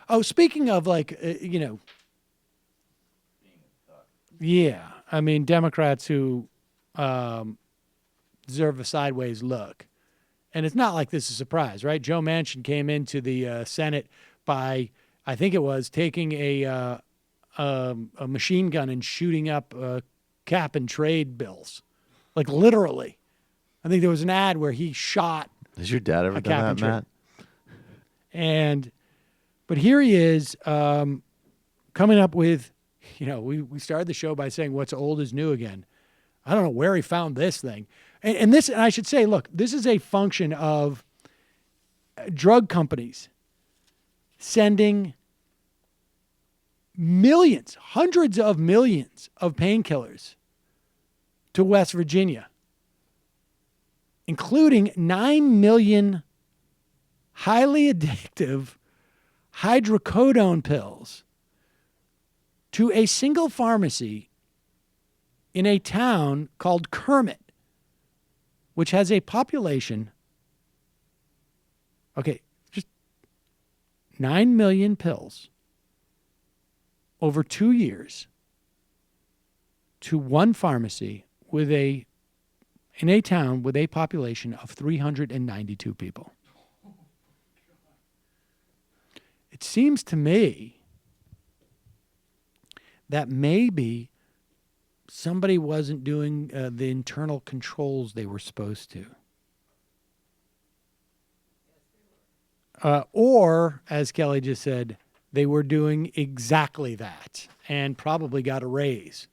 Oh, speaking of yeah, I mean, Democrats who um, deserve a sideways look. And it's not like this is a surprise, right? Joe Manchin came into the Senate by, I think it was, taking a machine gun and shooting up cap and trade bills. Like literally. I think there was an ad where he shot Has your dad ever a done cap that, and trade. Matt? And, but here he is coming up with, we started the show by saying what's old is new again. I don't know where he found this thing. And I should say, look, this is a function of drug companies sending millions, hundreds of millions of painkillers to West Virginia, including 9 million highly addictive hydrocodone pills to a single pharmacy in a town called Kermit, which has a population, just 9 million pills over 2 years to one pharmacy in a town with a population of 392 people. It seems to me that maybe somebody wasn't doing the internal controls they were supposed to. Or, as Kelly just said, they were doing exactly that and probably got a raise.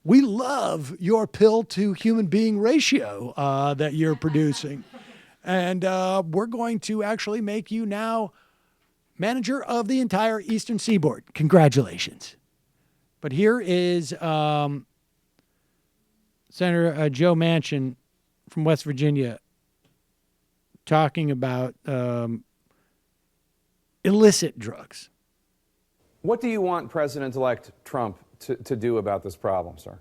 We love your pill to human being ratio that you're producing. And we're going to actually make you now manager of the entire Eastern Seaboard. Congratulations. But here is Senator Joe Manchin from West Virginia talking about illicit drugs. What do you want President-elect Trump to do about this problem, sir?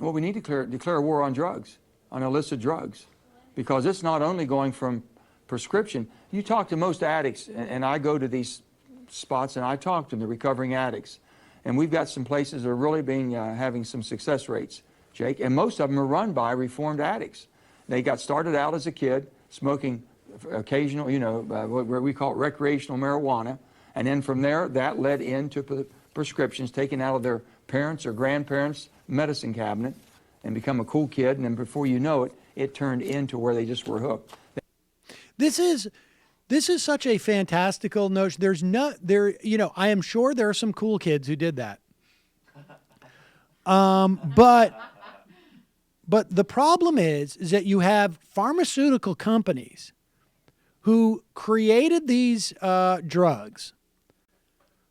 Well, we need to declare a war on drugs, on illicit drugs, because it's not only going from prescription. You talk to most addicts, and I go to these spots and I talk to the recovering addicts, and we've got some places that are really having some success rates, Jake, and most of them are run by reformed addicts. They got started out as a kid smoking occasional, what we call recreational marijuana, and then from there that led into prescriptions taken out of their parents' or grandparents' medicine cabinet and become a cool kid, and then before you know it, it turned into where they just were hooked. This is such a fantastical notion. I am sure there are some cool kids who did that. But the problem is that you have pharmaceutical companies who created these drugs,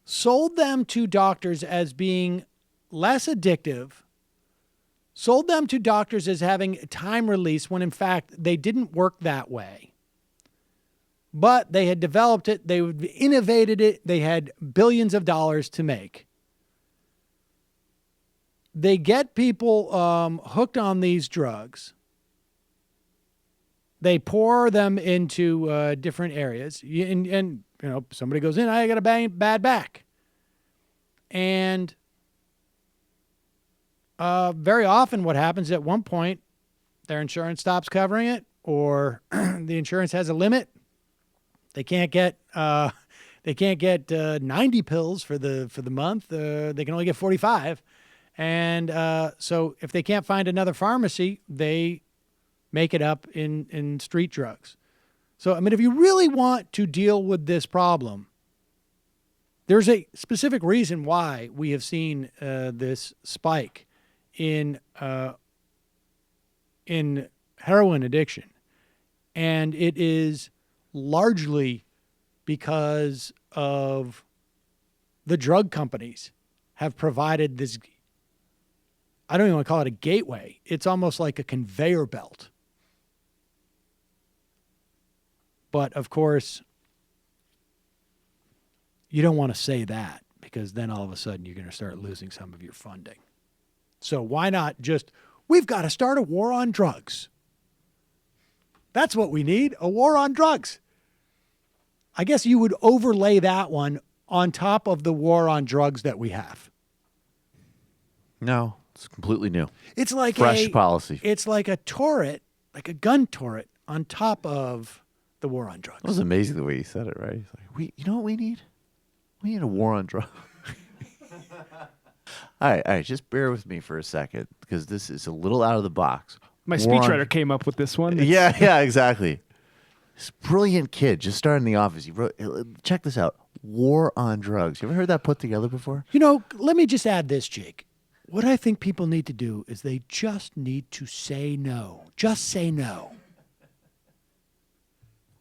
sold them to doctors as being less addictive, sold them to doctors as having time release when in fact they didn't work that way. But they had developed it, they innovated it, they had billions of dollars to make. They get people hooked on these drugs. They pour them into different areas. And somebody goes in, I got a bad back. And very often what happens at one point, their insurance stops covering it, or the insurance has a limit. They can't get 90 pills for the month. They can only get 45. And so if they can't find another pharmacy, they make it up in street drugs. So, I mean, if you really want to deal with this problem, there's a specific reason why we have seen this spike in heroin addiction. And it is largely because of the drug companies have provided this, I don't even want to call it a gateway. It's almost like a conveyor belt. But of course, you don't want to say that because then all of a sudden you're going to start losing some of your funding. So why not just, we've got to start a war on drugs. That's what we need, a war on drugs. I guess you would overlay that one on top of the war on drugs that we have. No, it's completely new. It's like Fresh policy. It's like a turret, like a gun turret on top of the war on drugs. It was amazing the way you said it, right? He's like, you know what we need? We need a war on drugs. All right, just bear with me for a second because this is a little out of the box. My War on- speechwriter came up with this one. Yeah, exactly. This brilliant kid just started in the office. He wrote, check this out, war on drugs. You ever heard that put together before? You know, let me just add this, Jake. What I think people need to do is they just need to say no. Just say no.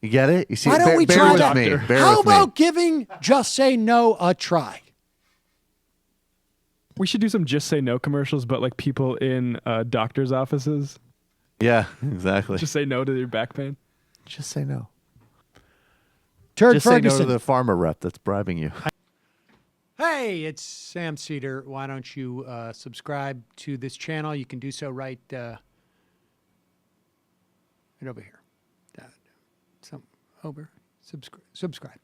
You get it? You see? Why don't we bear try with that? me. Bear How with me. about giving Just Say No a try? We should do some Just Say No commercials, but like people in doctors' offices. Yeah, exactly. Just say no to your back pain. Just say no. Turd Just say no Ferguson. to the farmer rep that's bribing you. Hey, it's Sam Seder. Why don't you subscribe to this channel? You can do so right over here. Over. Subscribe.